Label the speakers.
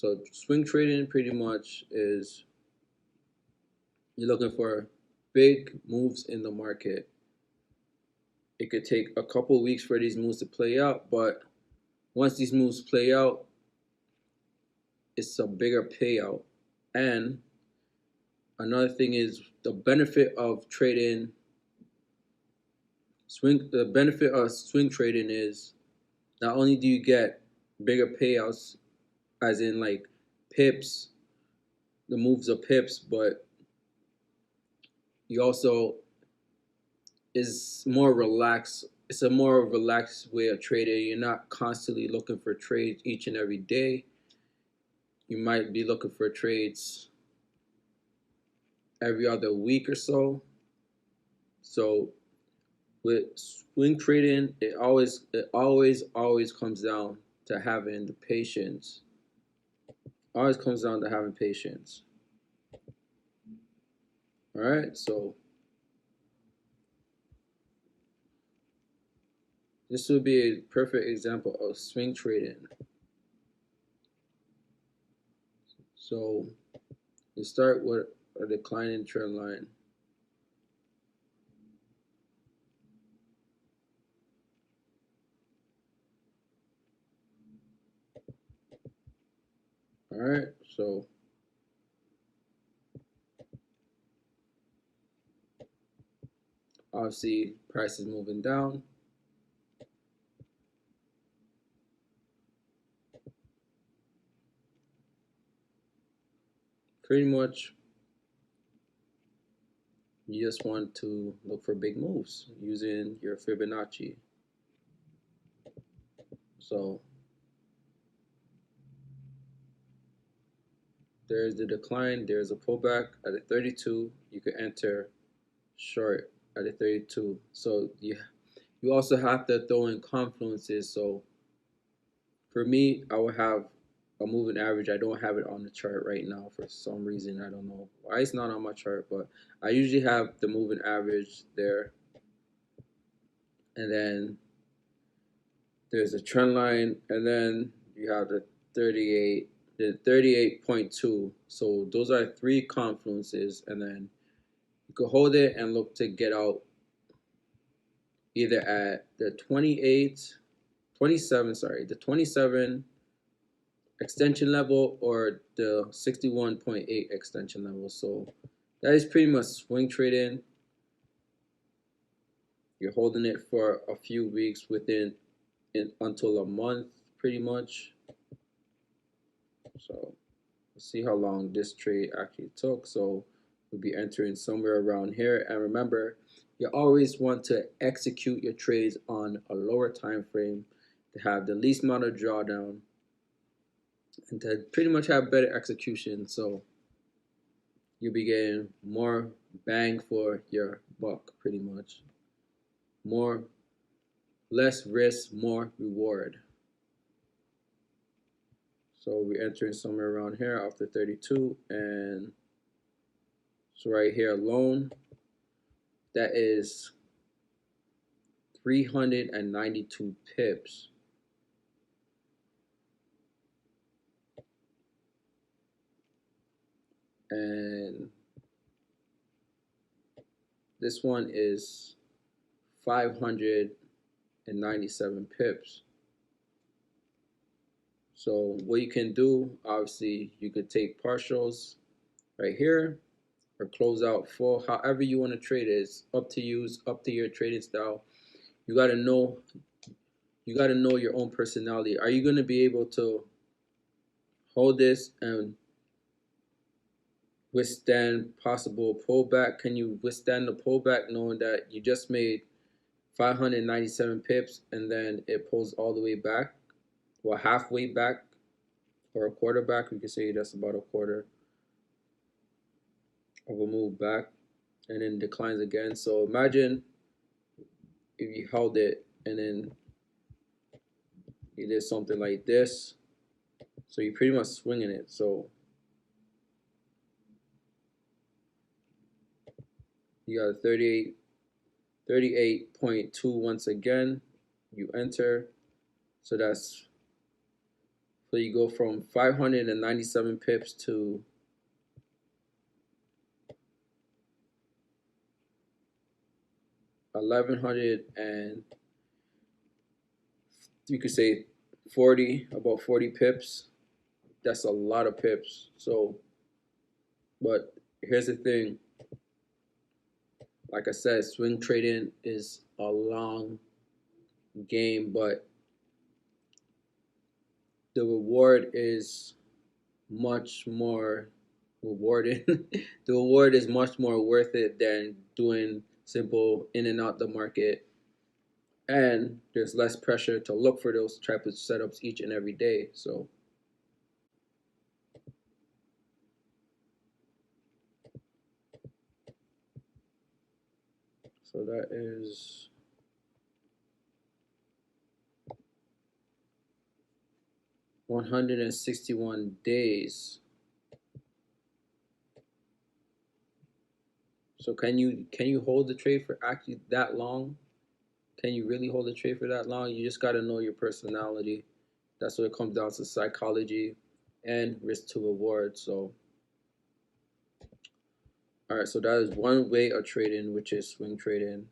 Speaker 1: So swing trading pretty much is you're looking for big moves in the market. It could take a couple weeks for these moves to play out, but once these moves play out, it's a bigger payout. And another thing is the benefit of trading swing. The benefit of swing trading is not only do you get bigger payouts, as in like pips, the moves of pips, but you also is more relaxed. It's a more relaxed way of trading. You're not constantly looking for trades each and every day. You might be looking for trades every other week or so. So with swing trading, it always comes down to having the patience. Always comes down to having patience. All right, so this would be a perfect example of swing trading. So you start with a declining trend line. All right, so obviously price is moving down. Pretty much you just want to look for big moves using your Fibonacci. So there's the decline, there's a pullback at a 32. You can enter short at a 32. So you also have to throw in confluences. So for me, I would have a moving average. I don't have it on the chart right now for some reason. I don't know why it's not on my chart, but I usually have the moving average there. And then there's a trend line, and then you have the 38.2. So those are three confluences, and then you could hold it and look to get out either at the 27 extension level or the 61.8 extension level. So that is pretty much swing trading. You're holding it for a few weeks until a month, pretty much. So let's see how long this trade actually took. So we'll be entering somewhere around here. And remember, you always want to execute your trades on a lower time frame to have the least amount of drawdown and to pretty much have better execution. So you'll be getting more bang for your buck, pretty much. Less risk, more reward. So we're entering somewhere around here after 32, and so right here alone, that is 392 pips. And this one is 597 pips. So what you can do, obviously, you could take partials right here or close out full. However you want to trade it, it's up to you. It's up to your trading style. You got to know your own personality. Are you going to be able to hold this and withstand possible pullback? Can you withstand the pullback knowing that you just made 597 pips and then it pulls all the way back, well, halfway back or a quarter back? We could say that's about a quarter of a move back, and then declines again. So imagine if you held it and then you did something like this. So you're pretty much swinging it. So you got a 38.2 once again. You enter. So that's So you go from 597 pips to 1100, and you could say 40, about 40 pips. That's a lot of pips. So, but here's the thing. Like I said, swing trading is a long game, but the reward is much more rewarding. The reward is much more worth it than doing simple in and out the market. And there's less pressure to look for those type of setups each and every day. So that is 161 days. So can you hold the trade for actually that long? Can you really hold a trade for that long? You just got to know your personality. That's what it comes down to: psychology and risk to reward. So, all right, so that is one way of trading, which is swing trading.